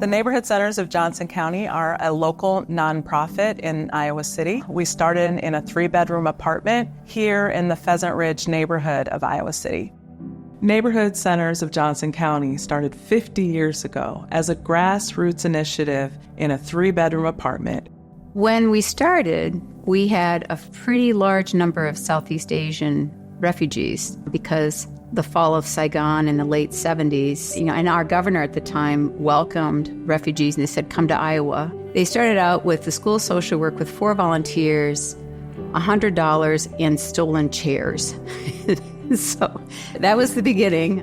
The Neighborhood Centers of Johnson County are a local nonprofit in Iowa City. We started in a 3-bedroom apartment here in the Pheasant Ridge neighborhood of Iowa City. Neighborhood Centers of Johnson County started 50 years ago as a grassroots initiative in a 3-bedroom apartment. When we started, we had a pretty large number of Southeast Asian refugees because the fall of Saigon in the late 70s, and our governor at the time welcomed refugees and they said, come to Iowa. They started out with the school social work with 4 volunteers, $100 and stolen chairs. So that was the beginning.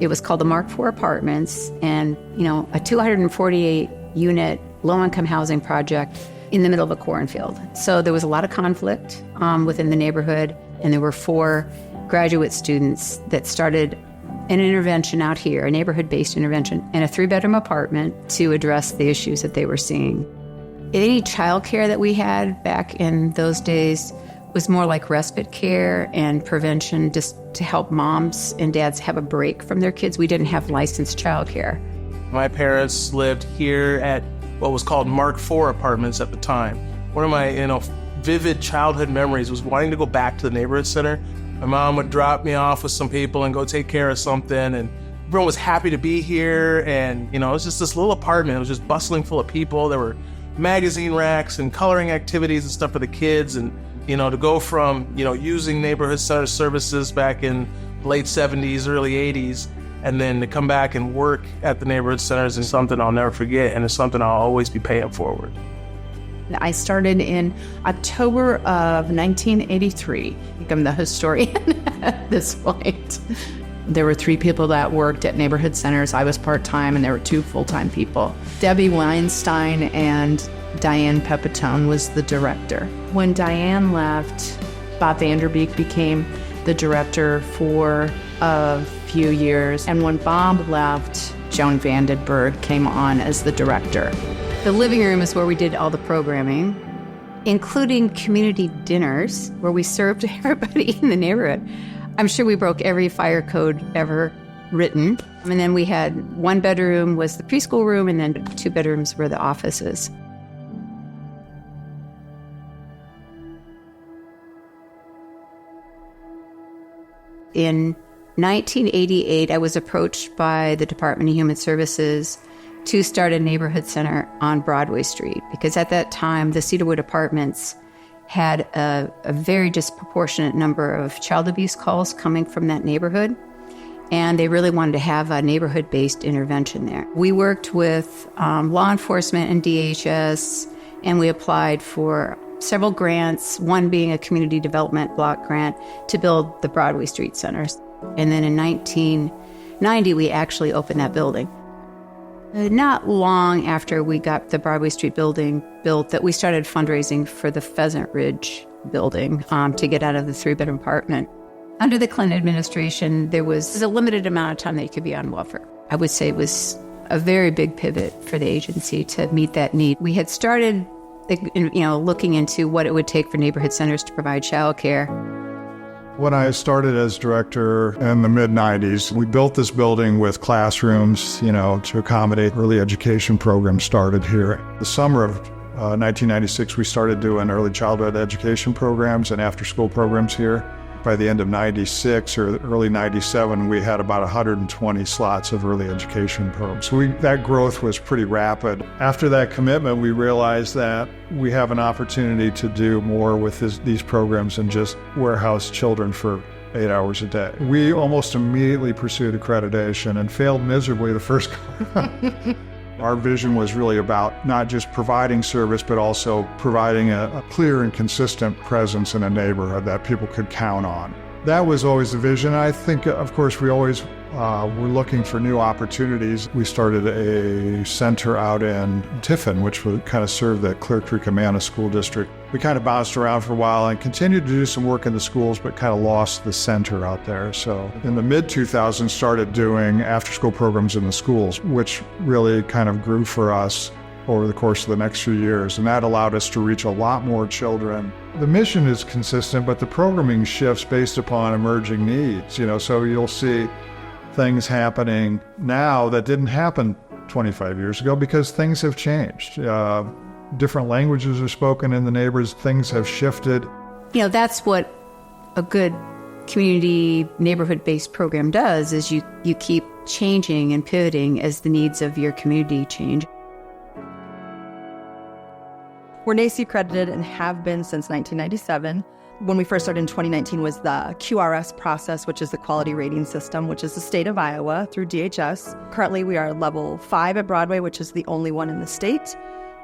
It was called the Mark IV Apartments and, a 248-unit low-income housing project in the middle of a cornfield. So there was a lot of conflict within the neighborhood, and there were 4 graduate students that started an intervention out here, a neighborhood-based intervention, in a 3-bedroom apartment to address the issues that they were seeing. Any childcare that we had back in those days was more like respite care and prevention, just to help moms and dads have a break from their kids. We didn't have licensed childcare. My parents lived here at what was called Mark IV Apartments at the time. One of my, vivid childhood memories was wanting to go back to the neighborhood center. My mom would drop me off with some people and go take care of something, and everyone was happy to be here. And, it was just this little apartment. It was just bustling full of people. There were magazine racks and coloring activities and stuff for the kids. And, to go from, using neighborhood center services back in the late 70s, early 80s, and then to come back and work at the neighborhood centers is something I'll never forget, and it's something I'll always be paying forward. I started in October of 1983. I'm the historian at this point. There were 3 people that worked at neighborhood centers. I was part-time, and there were 2 full-time people. Debbie Weinstein and Diane Pepitone was the director. When Diane left, Bob Vanderbeek became the director for a few years. And when Bob left, Joan Vandenberg came on as the director. The living room is where we did all the programming, including community dinners where we served everybody in the neighborhood. I'm sure we broke every fire code ever written. And then we had 1 bedroom was the preschool room, and then 2 bedrooms were the offices. In 1988, I was approached by the Department of Human Services to start a neighborhood center on Broadway Street, because at that time, the Cedarwood Apartments had a very disproportionate number of child abuse calls coming from that neighborhood, and they really wanted to have a neighborhood-based intervention there. We worked with law enforcement and DHS, and we applied for several grants, one being a community development block grant to build the Broadway Street centers. And then in 1990, we actually opened that building. Not long after we got the Broadway Street building built, that we started fundraising for the Pheasant Ridge building to get out of the 3-bedroom apartment. Under the Clinton administration, there was a limited amount of time that you could be on welfare. I would say it was a very big pivot for the agency to meet that need. We had started, looking into what it would take for neighborhood centers to provide childcare. When I started as director in the mid-90s, we built this building with classrooms, to accommodate early education programs started here. The summer of 1996, we started doing early childhood education programs and after-school programs here. By the end of 96 or early 97, we had about 120 slots of early education programs. So that growth was pretty rapid. After that commitment, we realized that we have an opportunity to do more with these programs than just warehouse children for 8 hours a day. We almost immediately pursued accreditation and failed miserably the first time. Our vision was really about not just providing service, but also providing a clear and consistent presence in a neighborhood that people could count on. That was always the vision. I think, of course, we always were looking for new opportunities. We started a center out in Tiffin, which would kind of serve the Clear Creek Amana School District. We kind of bounced around for a while and continued to do some work in the schools, but kind of lost the center out there. So in the mid-2000s, started doing after-school programs in the schools, which really kind of grew for us over the course of the next few years, and that allowed us to reach a lot more children. The mission is consistent, but the programming shifts based upon emerging needs. So you'll see things happening now that didn't happen 25 years ago because things have changed. Different languages are spoken in the neighborhoods. Things have shifted. You know, that's what a good community neighborhood-based program does, is you keep changing and pivoting as the needs of your community change. We're NACE accredited and have been since 1997. When we first started in 2019 was the QRS process, which is the quality rating system, which is the state of Iowa through DHS. Currently, we are level 5 at Broadway, which is the only one in the state.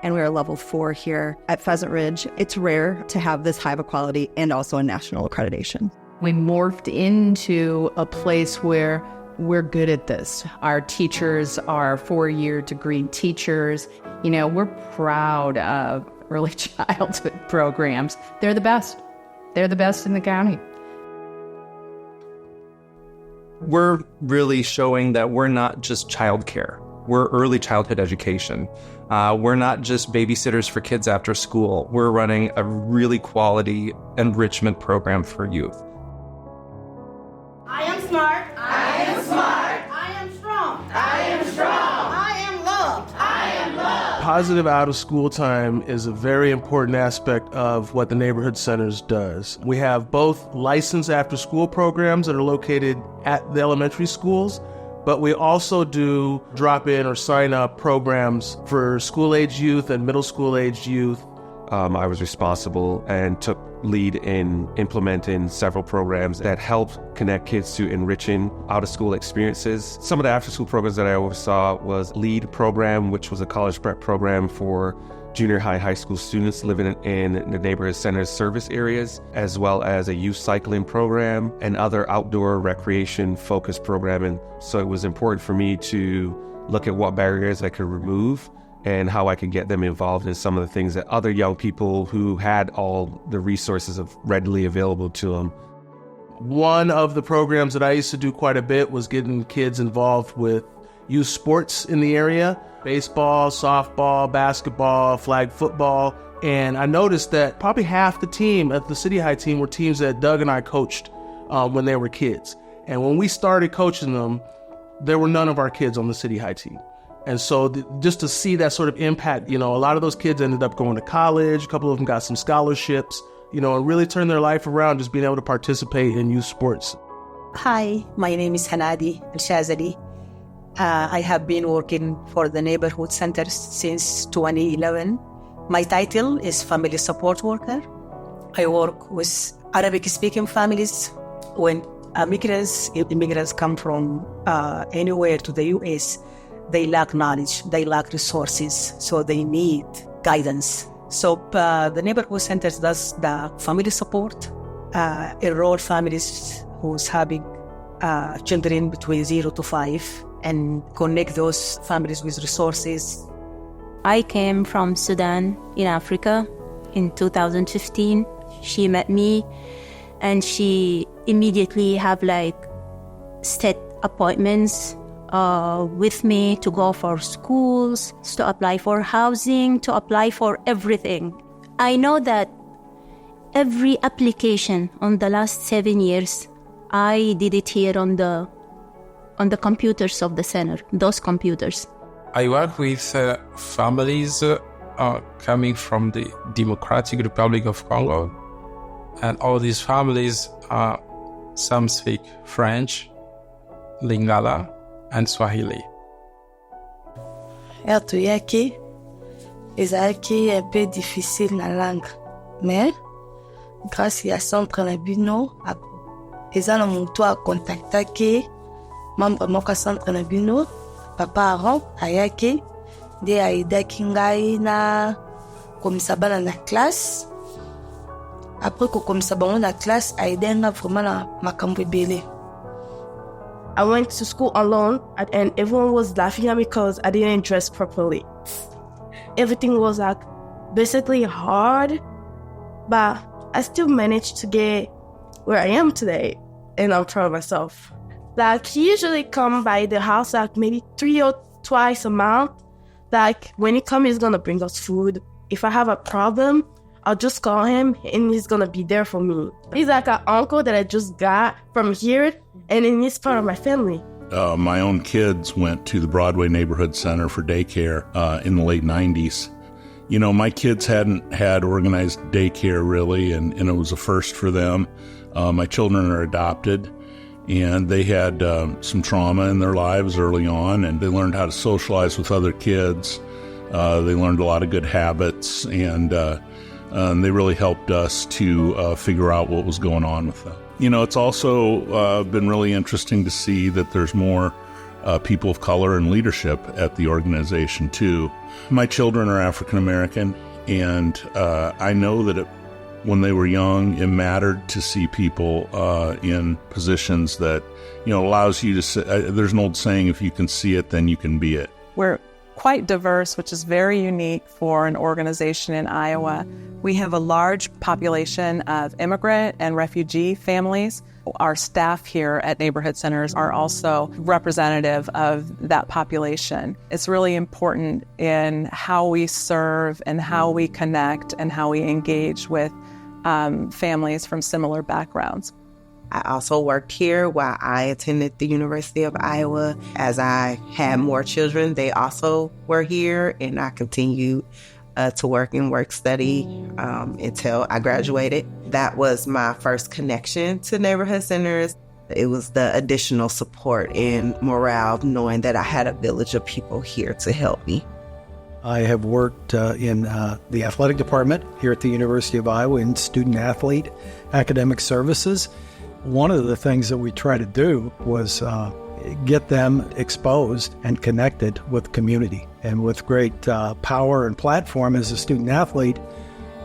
And we are level 4 here at Pheasant Ridge. It's rare to have this high of a quality and also a national accreditation. We morphed into a place where we're good at this. Our teachers are 4-year degree teachers. You know, we're proud of early childhood programs. They're the best. They're the best in the county. We're really showing that we're not just childcare. We're early childhood education. We're not just babysitters for kids after school. We're running a really quality enrichment program for youth. I am smart. I am smart. I am strong. I am strong. I am loved. I am loved. Positive out-of-school time is a very important aspect of what the Neighborhood Centers does. We have both licensed after-school programs that are located at the elementary schools, but we also do drop-in or sign-up programs for school-age youth and middle school-age youth. I was responsible and took lead in implementing several programs that helped connect kids to enriching out-of-school experiences. Some of the after-school programs that I oversaw was LEAD program, which was a college prep program for junior high school students living in the neighborhood centers service areas, as well as a youth cycling program and other outdoor recreation focused programming. So it was important for me to look at what barriers I could remove and how I could get them involved in some of the things that other young people who had all the resources readily available to them. One of the programs that I used to do quite a bit was getting kids involved with youth sports in the area: baseball, softball, basketball, flag football. And I noticed that probably half the team at the City High team were teams that Doug and I coached when they were kids. And when we started coaching them, there were none of our kids on the City High team. And so just to see that sort of impact, you know, a lot of those kids ended up going to college. A couple of them got some scholarships, you know, and really turned their life around just being able to participate in youth sports. Hi, my name is Hanadi Al-Shazali. I have been working for the neighborhood centers since 2011. My title is family support worker. I work with Arabic-speaking families. When immigrants come from anywhere to the U.S., they lack knowledge, they lack resources, so they need guidance. So the neighborhood centers does the family support, enroll families who's having children between 0 to 5, and connect those families with resources. I came from Sudan in Africa in 2015. She met me and she immediately have set appointments with me to go for schools, to apply for housing, to apply for everything. I know that every application on the last 7 years, I did it here on the computers of the center, those computers. I work with families coming from the Democratic Republic of Congo. And all these families, some speak French, Lingala, and Swahili. Yaki ezalaki un peu difficile na langue, mais grâce à centre na bino eza na mutu akontaktaki membre moko centre na bino, papa Aron ayaki nde aidaki ngai na komisa bana na classe. Après kokomisa bango na classe aide nga vraiment na makambo ebele. I went to school alone and everyone was laughing at me because I didn't dress properly. Everything was basically hard, but I still managed to get where I am today, and I'm proud of myself. He usually come by the house maybe 3 or twice a month. When he comes, he's gonna bring us food. If I have a problem, I'll just call him and he's gonna be there for me. He's like an uncle that I just got from here, and he's part of my family. my own kids went to the Broadway Neighborhood Center for daycare in the late 90s. You know, my kids hadn't had organized daycare really, and it was a first for them. My children are adopted, and they had some trauma in their lives early on, and they learned how to socialize with other kids. They learned a lot of good habits, and they really helped us to figure out what was going on with them. You know, it's also been really interesting to see that there's more people of color in leadership at the organization, too. My children are African American, and I know that when they were young, it mattered to see people in positions that, you know, allows you to there's an old saying, if you can see it, then you can be it. We're quite diverse, which is very unique for an organization in Iowa. We have a large population of immigrant and refugee families. Our staff here at neighborhood centers are also representative of that population. It's really important in how we serve and how we connect and how we engage with families from similar backgrounds. I also worked here while I attended the University of Iowa. As I had more children, they also were here, and I continued to work and work study until I graduated. That was my first connection to neighborhood centers. It was the additional support and morale, knowing that I had a village of people here to help me. I have worked in the athletic department here at the University of Iowa in student athlete academic services. One of the things that we try to do was get them exposed and connected with community. And with great power and platform as a student athlete,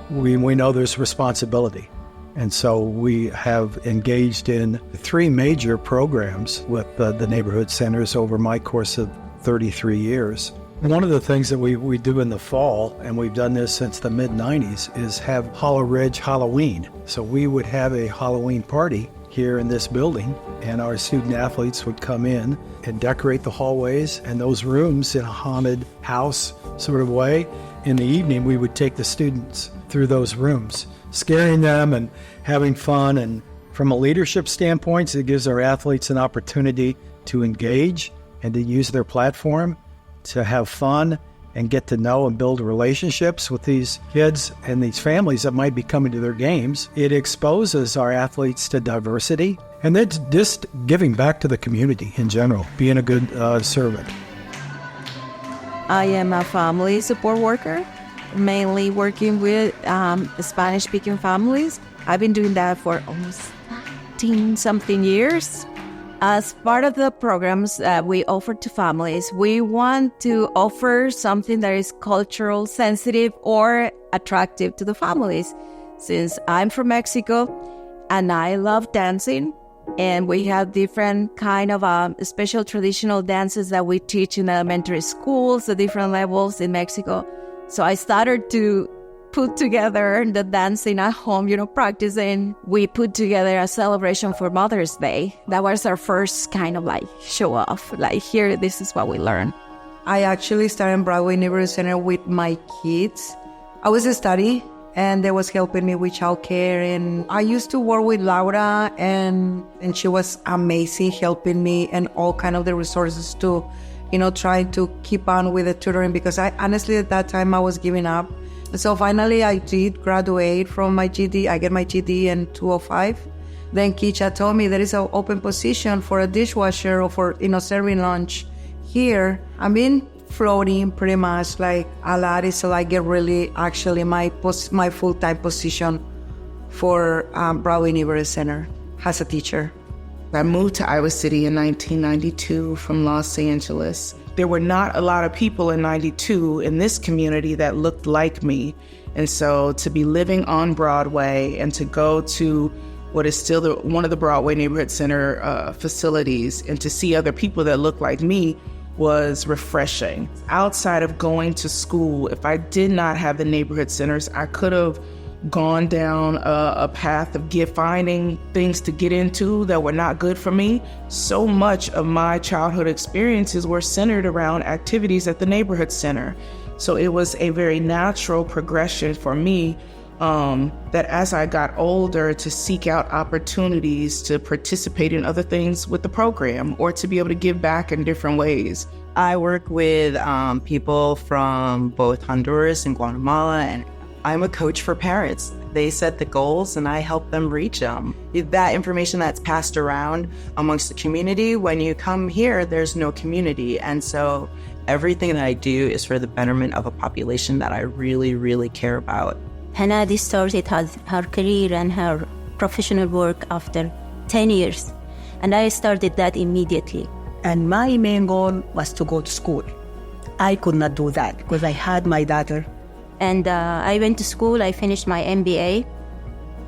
we know there's responsibility. And so we have engaged in 3 major programs with the neighborhood centers over my course of 33 years. One of the things that we do in the fall, and we've done this since the mid-90s, is have Hollow Ridge Halloween. So we would have a Halloween party here in this building, and our student athletes would come in and decorate the hallways and those rooms in a haunted house sort of way. In the evening, we would take the students through those rooms, scaring them and having fun. And from a leadership standpoint, it gives our athletes an opportunity to engage and to use their platform to have fun and get to know and build relationships with these kids and these families that might be coming to their games. It exposes our athletes to diversity, and that's just giving back to the community in general, being a good servant. I am a family support worker, mainly working with Spanish-speaking families. I've been doing that for almost 19-something years. As part of the programs that we offer to families, we want to offer something that is cultural sensitive or attractive to the families. Since I'm from Mexico and I love dancing, and we have different kind of special traditional dances that we teach in elementary schools, the different levels in Mexico. So I started to put together the dancing at home, practicing. We put together a celebration for Mother's Day. That was our first kind of show off. Here, this is what we learn. I actually started in Broadway Neighborhood Center with my kids. I was studying, and they was helping me with childcare. And I used to work with Laura, and she was amazing, helping me and all kind of the resources to, try to keep on with the tutoring, because I honestly at that time I was giving up. So finally, I did graduate from my GD. I get my GD in 2005. Then Keisha told me there is an open position for a dishwasher or for, serving lunch here. I've been floating pretty much a lot until I get really actually my full-time position for Broadway Neighborhood Center as a teacher. I moved to Iowa City in 1992 from Los Angeles. There were not a lot of people in 92 in this community that looked like me. And so to be living on Broadway and to go to what is still one of the Broadway Neighborhood Center facilities and to see other people that looked like me was refreshing. Outside of going to school, if I did not have the neighborhood centers, I could have gone down a path of finding things to get into that were not good for me. So much of my childhood experiences were centered around activities at the neighborhood center. So it was a very natural progression for me that as I got older, to seek out opportunities to participate in other things with the program or to be able to give back in different ways. I work with people from both Honduras and Guatemala, and I'm a coach for parents. They set the goals and I help them reach them. That information that's passed around amongst the community, when you come here, there's no community. And so everything that I do is for the betterment of a population that I really, really care about. Hanadi started her career and her professional work after 10 years, and I started that immediately. And my main goal was to go to school. I could not do that because I had my daughter. And I went to school, I finished my MBA.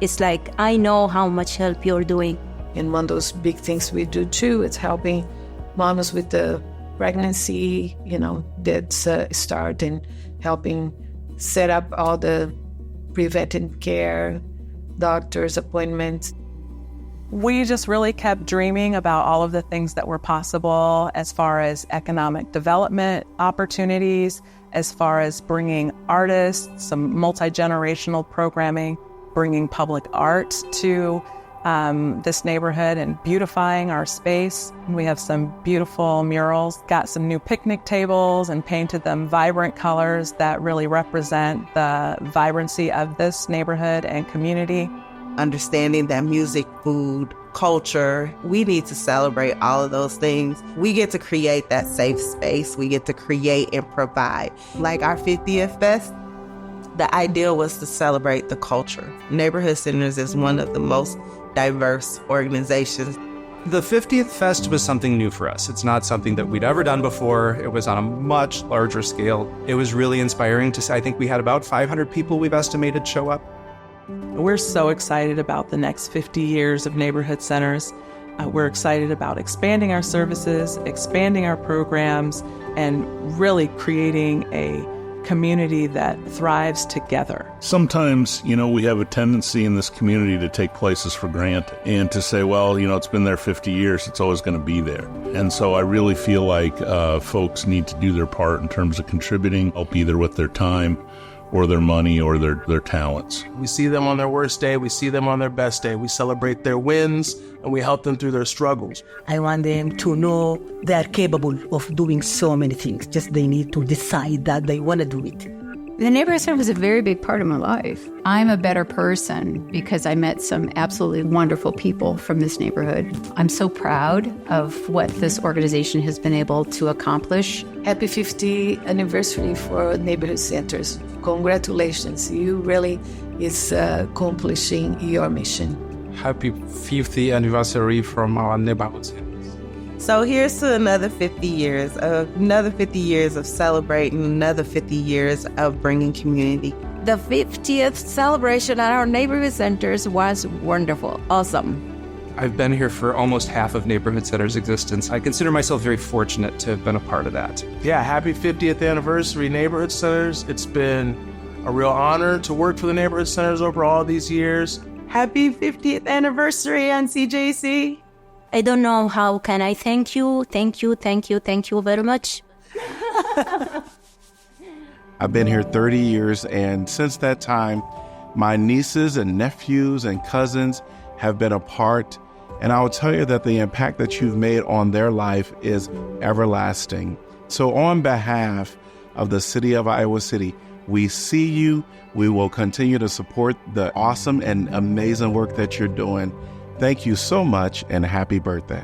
It's like, I know how much help you're doing. And one of those big things we do too, it's helping moms with the pregnancy, that's start, and helping set up all the preventive care, doctor's appointments. We just really kept dreaming about all of the things that were possible as far as economic development opportunities, as far as bringing artists, some multi-generational programming, bringing public art to this neighborhood and beautifying our space. We have some beautiful murals, got some new picnic tables and painted them vibrant colors that really represent the vibrancy of this neighborhood and community. Understanding that music, food, culture, we need to celebrate all of those things. We get to create that safe space. We get to create and provide. Like our 50th Fest, the idea was to celebrate the culture. Neighborhood Centers is one of the most diverse organizations. The 50th Fest was something new for us. It's not something that we'd ever done before. It was on a much larger scale. It was really inspiring to see. I think we had about 500 people we've estimated show up. We're so excited about the next 50 years of Neighborhood Centers. We're excited about expanding our services, expanding our programs, and really creating a community that thrives together. Sometimes, we have a tendency in this community to take places for granted and to say, well, it's been there 50 years, it's always going to be there. And so I really feel like folks need to do their part in terms of contributing, help either with their time or their money or their talents. We see them on their worst day, we see them on their best day. We celebrate their wins and we help them through their struggles. I want them to know they are capable of doing so many things. Just they need to decide that they want to do it. The neighborhood center was a very big part of my life. I'm a better person because I met some absolutely wonderful people from this neighborhood. I'm so proud of what this organization has been able to accomplish. Happy 50th anniversary for neighborhood centers. Congratulations. You really is accomplishing your mission. Happy 50th anniversary from our neighborhood centers. So here's to another 50 years of celebrating, another 50 years of bringing community. The 50th celebration at our neighborhood centers was wonderful, awesome. I've been here for almost half of Neighborhood Center's existence. I consider myself very fortunate to have been a part of that. Yeah, happy 50th anniversary, Neighborhood Centers. It's been a real honor to work for the Neighborhood Centers over all these years. Happy 50th anniversary, NCJC. I don't know how can I thank you. Thank you very much. I've been here 30 years, and since that time, my nieces and nephews and cousins have been a part, and I will tell you that the impact that you've made on their life is everlasting. So on behalf of the city of Iowa City, we see you. We will continue to support the awesome and amazing work that you're doing. Thank you so much, and happy birthday.